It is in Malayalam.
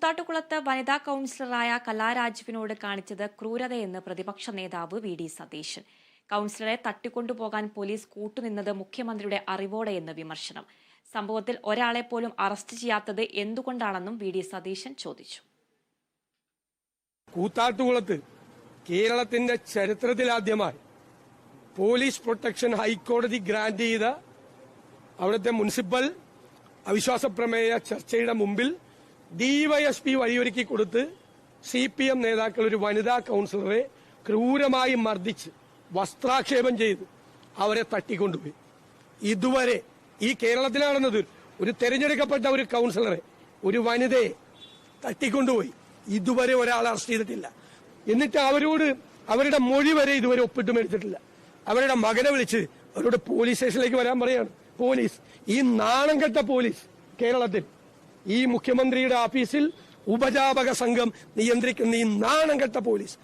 കൂത്താട്ടുകുളത്ത് വനിതാ കൌൺസിലറായ കലാരാജുവിനോട് കാണിച്ചത് ക്രൂരതയെന്ന് പ്രതിപക്ഷ നേതാവ് വി ഡി സതീശൻ. കൌൺസിലറെ തട്ടിക്കൊണ്ടുപോകാൻ പോലീസ് കൂട്ടുനിന്നത് മുഖ്യമന്ത്രിയുടെ അറിവോടെയെന്ന് വിമർശനം. സംഭവത്തിൽ ഒരാളെ പോലും അറസ്റ്റ് ചെയ്യാത്തത് എന്തുകൊണ്ടാണെന്നും വി ഡി സതീശൻ ചോദിച്ചു. കൂത്താട്ടുകുളത്ത് കേരളത്തിന്റെ ചരിത്രത്തിലാദ്യമായി പോലീസ് പ്രൊട്ടക്ഷൻ ഹൈക്കോടതി ഗ്രാന്റ് ചെയ്ത അവിടുത്തെ മുനിസിപ്പൽ അവിശ്വാസ പ്രമേയ ചർച്ചയുടെ മുമ്പിൽ ഡിവൈഎസ്പി വഴിയൊരുക്കി കൊടുത്ത് CPM നേതാക്കൾ ഒരു വനിതാ കൌൺസിലറെ ക്രൂരമായി മർദ്ദിച്ച് വസ്ത്രാക്ഷേപം ചെയ്ത് അവരെ തട്ടിക്കൊണ്ടുപോയി. ഇതുവരെ ഈ കേരളത്തിലാണെന്നത് ഒരു തെരഞ്ഞെടുക്കപ്പെട്ട ഒരു കൌൺസിലറെ, ഒരു വനിതയെ തട്ടിക്കൊണ്ടുപോയി. ഇതുവരെ ഒരാൾ അറസ്റ്റ് ചെയ്തിട്ടില്ല. എന്നിട്ട് അവരോട് അവരുടെ മൊഴി വരെ ഇതുവരെ ഒപ്പിട്ട് മേടിച്ചിട്ടില്ല. അവരുടെ മകനെ വിളിച്ച് അവരോട് പോലീസ് സ്റ്റേഷനിലേക്ക് വരാൻ പറയാണ് പോലീസ്. ഈ നാണം കെട്ട പോലീസ് കേരളത്തിൽ, ഈ മുഖ്യമന്ത്രിയുടെ ഓഫീസിൽ ഉപജാപക സംഘം നിയന്ത്രിക്കുന്ന ഈ നാണം കെട്ട പോലീസ്